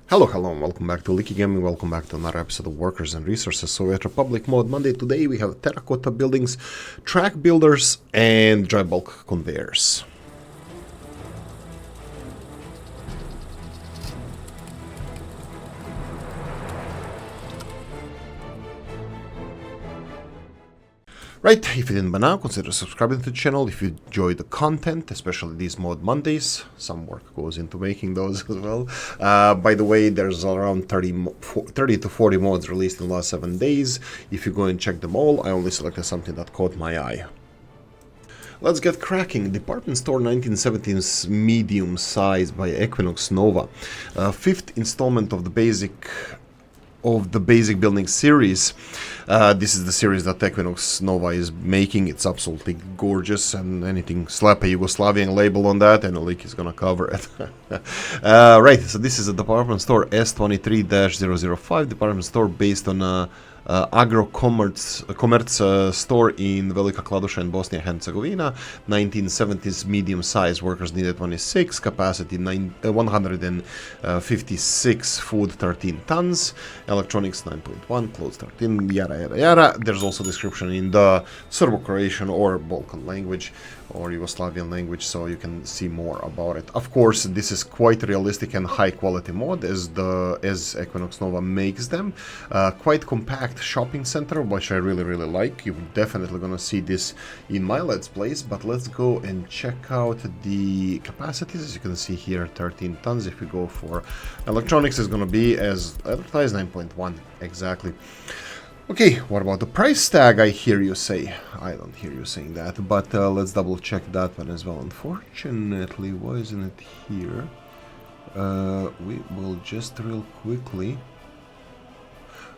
Hello, and welcome back to Oolykee Gaming, welcome back to another episode of Workers and Resources. So at Republic Mode Monday today we have terracotta buildings, track builders, and dry bulk conveyors. Right, if you didn't by now, consider subscribing to the channel if you enjoy the content, especially these Mod Mondays. Some work goes into making those as well. By the way, there's around 30 to 40 mods released in the last 7 days. If you go and check them all, I only selected something that caught my eye. Let's get cracking. Department Store 1917's medium size by Equinox Nova. Fifth installment of the basic building series. This is the series that Equinox Nova is making. It's absolutely gorgeous, and anything slap a Yugoslavian label on that and Oolykee is gonna cover it. Right, so this is a department store S03E37 department store based on agro-commerce store in Velika Kladuša in Bosnia and Herzegovina. 1970s medium size, workers needed 26, capacity 156, food 13 tons, electronics 9.1, clothes 13, yada yada yada. There's also description in the Serbo-Croatian or Balkan language or Yugoslavian language, so you can see more about it. Of course, this is quite realistic and high quality mod as Equinox Nova makes them. Quite compact shopping center, which I really like. You're definitely gonna see this in my Let's Plays, but let's go and check out the capacities. As you can see here, 13 tons. If we go for electronics, is gonna be as advertised, 9.1 exactly. Okay, what about the price tag, I hear you say? I don't hear you saying that, but let's double check that one as well. Unfortunately, why isn't it here? We will just real quickly.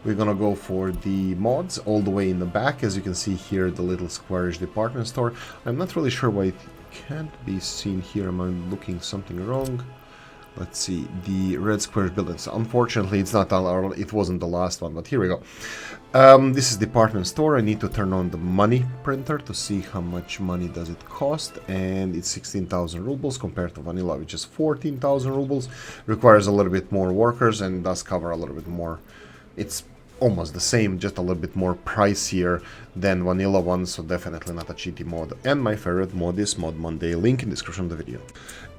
We're gonna go for the mods all the way in the back. As you can see here, the little squarish department store. I'm not really sure why it can't be seen here. Am I looking something wrong? Let's see, the red square buildings. Unfortunately, it's not it wasn't the last one, but here we go. This is department store. I need to turn on the money printer to see how much money does it cost, and it's 16,000 rubles compared to vanilla, which is 14,000 rubles. Requires a little bit more workers and does cover a little bit more. It's almost the same, just a little bit more pricier than vanilla one, so definitely not a cheaty mod. And my favorite mod is Mod Monday, link in description of the video.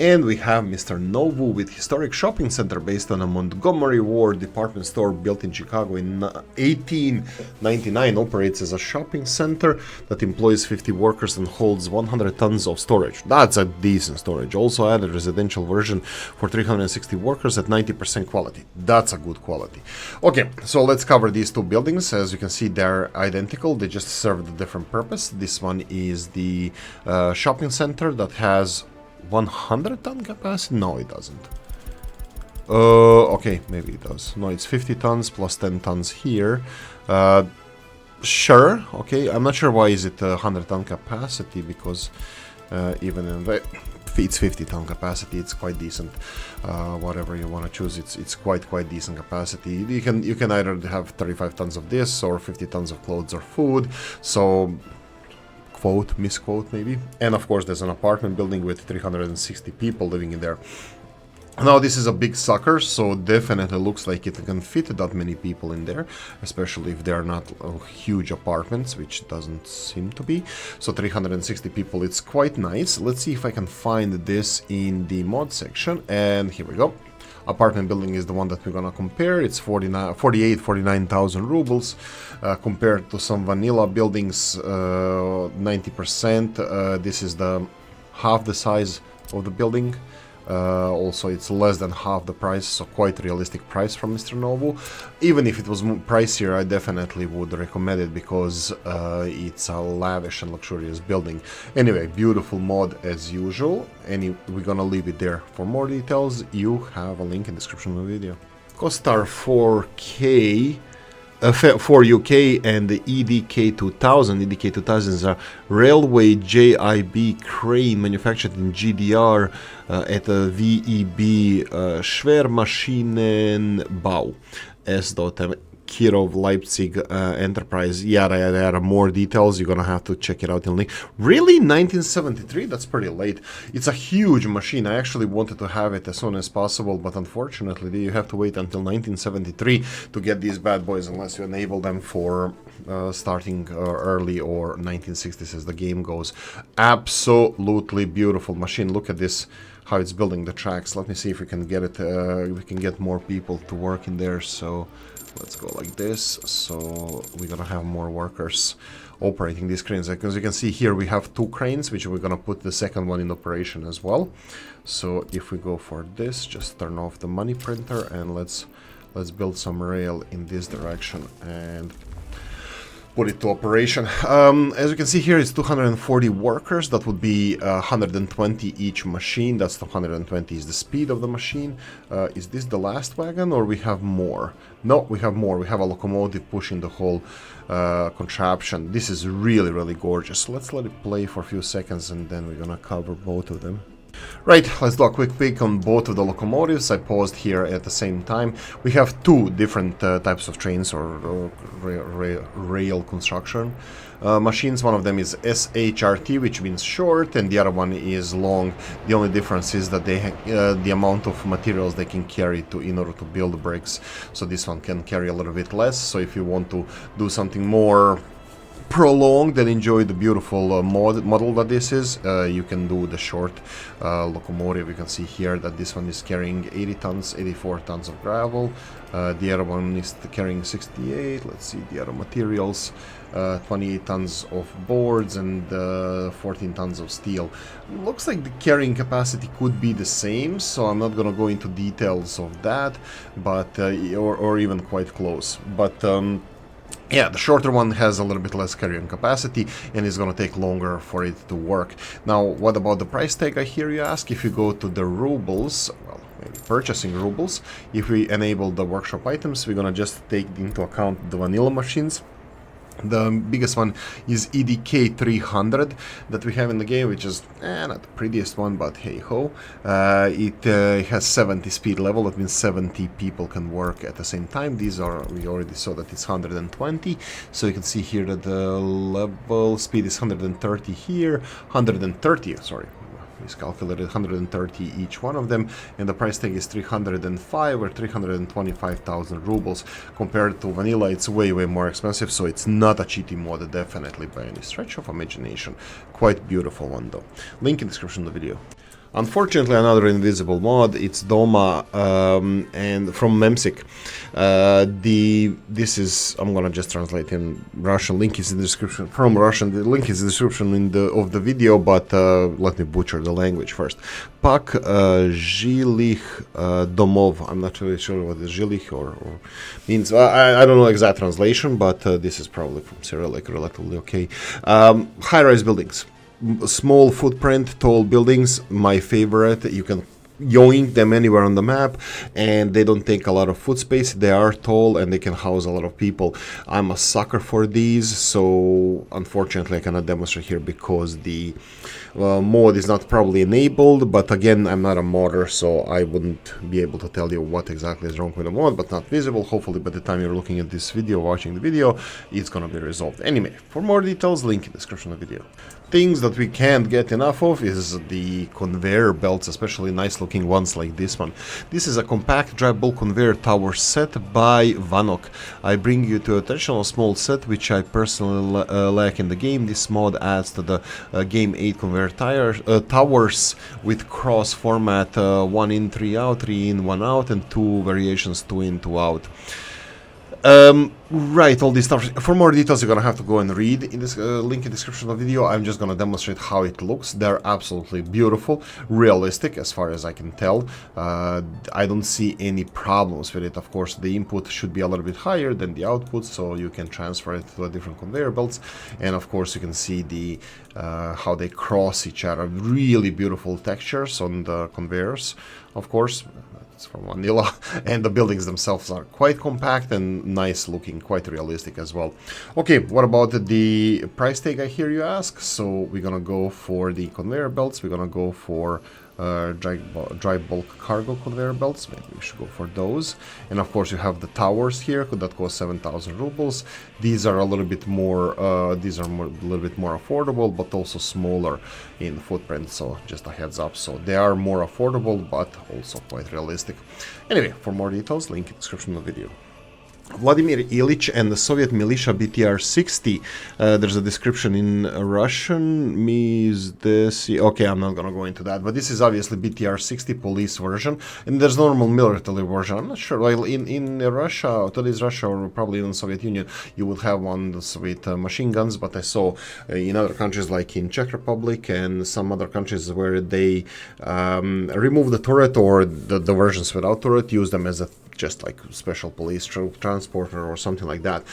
And we have Mr. Novu with historic shopping center based on a Montgomery Ward department store built in Chicago in 1899. Operates as a shopping center that employs 50 workers and holds 100 tons of storage. That's a decent storage. Also added residential version for 360 workers at 90% quality. That's a good quality. Okay, so let's cover these two buildings. As you can see, they're identical. They just serve a different purpose. This one is the shopping center that has 100 ton capacity? No, it doesn't. Okay, maybe it does. No, it's 50 tons plus 10 tons here. Sure, okay. I'm not sure why is it 100 ton capacity, because even in the it's 50 ton capacity, it's quite decent. Whatever you want to choose, it's quite decent capacity. You can either have 35 tons of this or 50 tons of clothes or food. So misquote maybe. And of course there's an apartment building with 360 people living in there. Now this is a big sucker, so definitely looks like it can fit that many people in there, especially if they're not huge apartments, which doesn't seem to be. So 360 people, it's quite nice. Let's see if I can find this in the mod section, and here we go. Apartment building is the one that we're gonna compare. It's 49,000 rubles compared to some vanilla buildings, 90%. This is the half the size of the building. Also, it's less than half the price, so quite realistic price from Mr. Novu. Even if it was pricier, I definitely would recommend it because it's a lavish and luxurious building. Anyway, beautiful mod as usual. We're gonna leave it there. For more details, you have a link in the description of the video. Costar 4K. For UK and the EDK2000. EDK2000 is a railway JIB crane manufactured in GDR at a VEB Schwermaschinenbau S03 Kirov Leipzig Enterprise, yada yada yada. More details, you're gonna have to check it out in link. Really, 1973? That's pretty late. It's a huge machine. I actually wanted to have it as soon as possible, but unfortunately you have to wait until 1973 to get these bad boys, unless you enable them for starting early or 1960s as the game goes. Absolutely beautiful machine. Look at this, how it's building the tracks. Let me see if we can get it, we can get more people to work in there. So let's go like this. So we're gonna have more workers operating these cranes. As you can see here, we have 2 cranes, which we're gonna put the second one in operation as well. So if we go for this, just turn off the money printer and let's build some rail in this direction and put it to operation. As you can see here, it's 240 workers. That would be 120 each machine. That's 220 is the speed of the machine. Is this the last wagon, or we have more? No, we have more. We have a locomotive pushing the whole contraption. This is really, really gorgeous. Let's let it play for a few seconds and then we're gonna cover both of them. Right, let's do a quick peek on both of the locomotives. I paused here at the same time. We have 2 different types of trains or rail construction machines. One of them is SHRT, which means short, and the other one is long. The only difference is that they the amount of materials they can carry in order to build bricks. So this one can carry a little bit less. So if you want to do something more prolonged and enjoy the beautiful model that this is, you can do the short locomotive. You can see here that this one is carrying 80 tons, 84 tons of gravel. The other one is carrying 68. Let's see the other materials. 28 tons of boards and 14 tons of steel. Looks like the carrying capacity could be the same, so I'm not gonna go into details of that, but or even quite close. But yeah, the shorter one has a little bit less carrying capacity and it's going to take longer for it to work. Now, what about the price tag, I hear you ask? If you go to the rubles, well, maybe purchasing rubles, if we enable the workshop items, we're going to just take into account the vanilla machines. The biggest one is EDK 300 that we have in the game, which is not the prettiest one, but hey ho. It has 70 speed level. That means 70 people can work at the same time. These are, we already saw that it's 120. So you can see here that the level speed is 130 here, 130, sorry. Miscalculated, 130 each one of them, and the price tag is 305 or 325,000 rubles. Compared to vanilla, it's way more expensive, so it's not a cheaty mod, definitely by any stretch of imagination. Quite beautiful one though. Link in description of the video. Unfortunately, another invisible mod, it's Doma, and from Memsic. This is, I'm gonna just translate in Russian. Link is in the description, from Russian, the link is in the description of the video, but let me butcher the language first. Pak Zhilich Domov. I'm not really sure what is Zhilich or means. I don't know exact translation, but this is probably from Cyrillic, relatively okay. High-rise buildings. Small footprint, tall buildings, my favorite. You can yoink them anywhere on the map and they don't take a lot of foot space. They are tall and they can house a lot of people. I'm a sucker for these, so unfortunately I cannot demonstrate here because the mod is not probably enabled, but again, I'm not a modder, so I wouldn't be able to tell you what exactly is wrong with the mod, but not visible. Hopefully by the time you're looking at this video, watching the video, it's gonna be resolved. Anyway, for more details, link in the description of the video. Things that we can't get enough of is the conveyor belts, especially nice looking ones like this one. This is a compact dry bulk conveyor tower set by Vanok. I bring you to a traditional small set which I personally lack in the game. This mod adds to the game 8 conveyor towers with cross format, 1 in 3 out, 3 in 1 out, and 2 variations, 2 in 2 out. Right, all this stuff. For more details, you're gonna have to go and read in this link in the description of the video. I'm just gonna demonstrate how it looks. They're absolutely beautiful, realistic as far as I can tell. I don't see any problems with it. Of course, the input should be a little bit higher than the output, so you can transfer it to a different conveyor belts. And of course, you can see the how they cross each other. Really beautiful textures on the conveyors, of course. From vanilla, and the buildings themselves are quite compact and nice looking, quite realistic as well. Okay, what about the price tag, I hear you ask? So we're gonna go for the conveyor belts. We're gonna go for dry bulk cargo conveyor belts. Maybe we should go for those. And of course you have the towers here that cost 7,000 rubles. These are a little bit more a little bit more affordable, but also smaller in footprint, so just a heads up. So they are more affordable but also quite realistic. Anyway, for more details, link in the description of the video. Vladimir Ilyich and the Soviet militia BTR 60. There's a description in Russian. Means this. Okay, I'm not gonna go into that, but this is obviously BTR 60 police version, and there's normal military version. I'm not sure. Well, in Russia, today's Russia, or probably in the Soviet Union, you will have ones with machine guns. But I saw in other countries, like in Czech Republic and some other countries, where they remove the turret, or the versions without turret, use them as a just like special police transporter or something like that.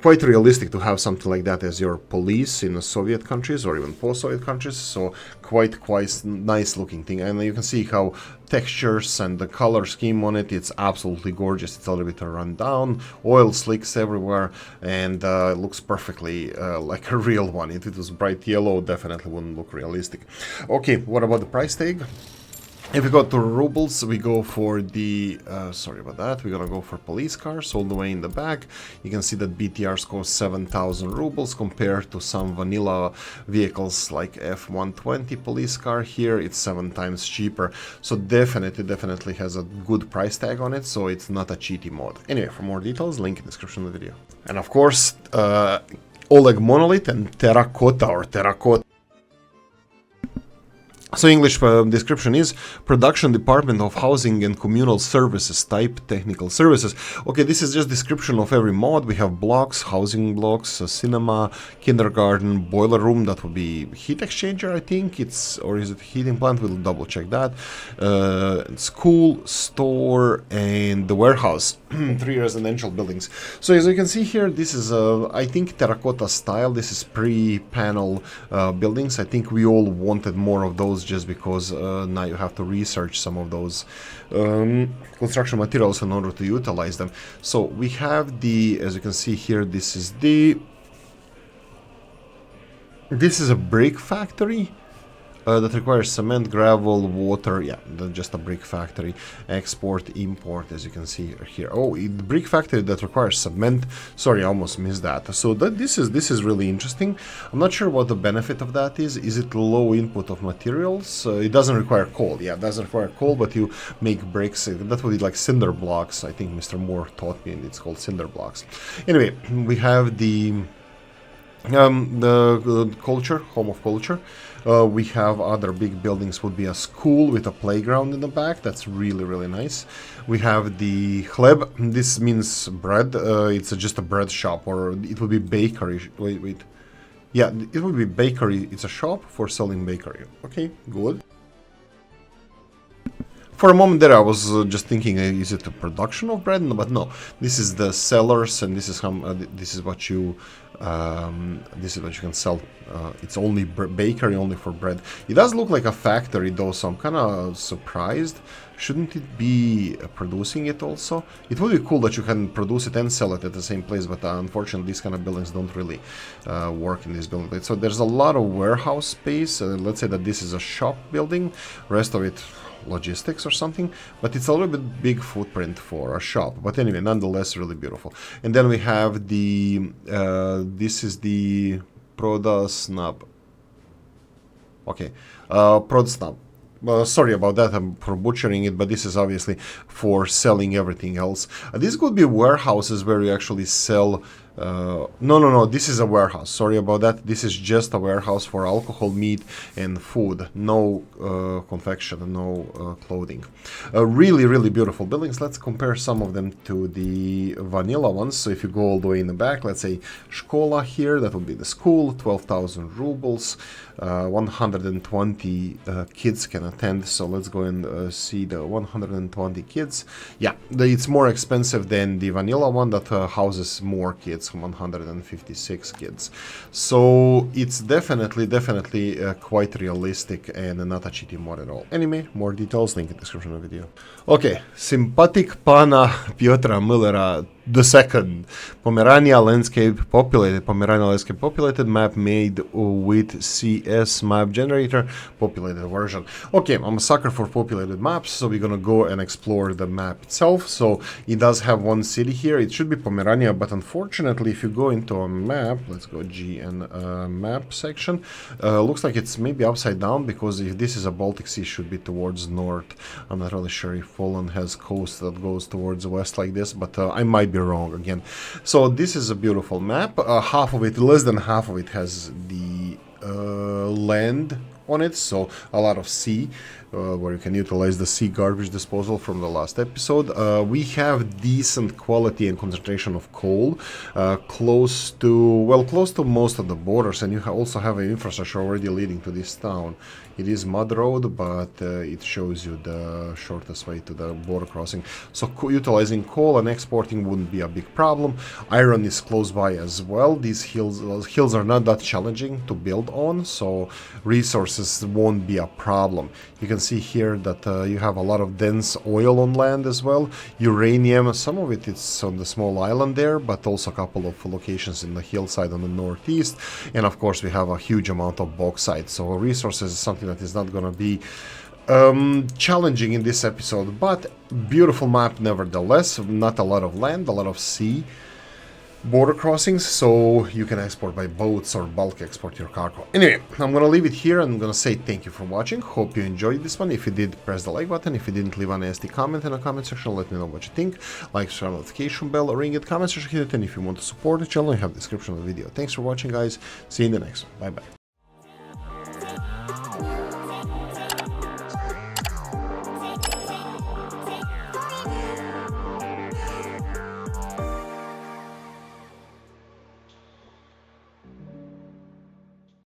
Quite realistic to have something like that as your police in the Soviet countries or even post-Soviet countries. So quite nice looking thing, and you can see how textures and the color scheme on it, it's absolutely gorgeous. It's a little bit run down, oil slicks everywhere, and it looks perfectly like a real one. If it was bright yellow, definitely wouldn't look realistic. Okay, what about the price tag? If we go to rubles, we go for the, sorry about that, we're gonna go for police cars all the way in the back. You can see that BTRs cost 7,000 rubles compared to some vanilla vehicles like F-120 police car. Here it's 7 times cheaper, so definitely has a good price tag on it, so it's not a cheaty mod. Anyway, for more details, link in the description of the video. And of course, Oleg Monolith and Terracotta or Terracotta. So English description is Production Department of Housing and Communal Services type Technical Services. Okay, this is just description of every mod. We have blocks, housing blocks, a cinema, kindergarten, boiler room, that would be heat exchanger, I think it's, or is it heating plant? We'll double check that. School, store, and the warehouse. 3 residential buildings. So as you can see here, this is I think terracotta style. This is pre-panel buildings. I think we all wanted more of those, just because now you have to research some of those construction materials in order to utilize them. So we have the, as you can see here, this is a brick factory that requires cement, gravel, water. Yeah, just a brick factory. Export, import, as you can see here. Oh, the brick factory that requires cement. Sorry, I almost missed that. So this is really interesting. I'm not sure what the benefit of that is. Is it low input of materials? It doesn't require coal. Yeah, it doesn't require coal, but you make bricks. That would be like cinder blocks. I think Mr. Moore taught me, and it's called cinder blocks. Anyway, we have the culture, home of culture. We have other big buildings, would be a school with a playground in the back. That's really nice. We have the chleb. This means bread. It's just a bread shop, or it would be bakery. Wait. Yeah, it would be bakery. It's a shop for selling bakery. Okay, good. For a moment there, I was just thinking, is it a production of bread? No, but no. This is the sellers, and this is how this is what you can sell. It's only bakery, only for bread. It does look like a factory though, so I'm kind of surprised. Shouldn't it be producing it also? It would be cool that you can produce it and sell it at the same place, but unfortunately these kind of buildings don't really work in this building. So there's a lot of warehouse space. Let's say that this is a shop building, rest of it logistics or something, but it's a little bit big footprint for a shop. But anyway, nonetheless, really beautiful. And then we have the this is the Prodasnab. Okay, Prodasnab. Sorry about that, I'm for butchering it, but this is obviously for selling everything else. This could be warehouses where you actually sell... No, this is a warehouse. Sorry about that. This is just a warehouse for alcohol, meat, and food. No confection, no clothing. Really beautiful buildings. Let's compare some of them to the vanilla ones. So if you go all the way in the back, let's say Shkola here, that would be the school, 12,000 rubles. 120 kids can attend, so let's go and see the 120 kids. Yeah, it's more expensive than the vanilla one that houses more kids, 156 kids. So it's definitely quite realistic and not a cheating mod at all. Anyway, more details, link in the description of the video. Okay, sympatic pana Piotra Millera the second Pomerania landscape populated map made with CS map generator populated version. Okay, I'm a sucker for populated maps, so we're gonna go and explore the map itself. So it does have one city here. It should be Pomerania, but unfortunately, if you go into a map, let's go G and map section, looks like it's maybe upside down, because if this is a Baltic Sea, it should be towards north. I'm not really sure if Poland has coast that goes towards the west like this, but I might be wrong again. So this is a beautiful map. Half of it, less than half of it, has the land on it, so a lot of sea, where you can utilize the sea garbage disposal from the last episode. We have decent quality and concentration of coal, close to most of the borders, and you also have an infrastructure already leading to this town. It is mud road, but it shows you the shortest way to the border crossing. So utilizing coal and exporting wouldn't be a big problem. Iron is close by as well. These hills are not that challenging to build on, so resources won't be a problem. You can see here that you have a lot of dense oil on land as well. Uranium, some of it is on the small island there, but also a couple of locations in the hillside on the northeast. And of course we have a huge amount of bauxite, so resources is something that is not going to be challenging in this episode, but beautiful map nevertheless. Not a lot of land, a lot of sea border crossings, so you can export by boats or bulk export your cargo. Anyway, I'm gonna leave it here, and I'm gonna say thank you for watching. Hope you enjoyed this one. If you did, press the like button. If you didn't, leave an nasty comment in the comment section. Let me know what you think. Like, share, notification bell, ring it, comment section, hit it, and if you want to support the channel, I have the description of the video. Thanks for watching, guys. See you in the next one. Bye bye.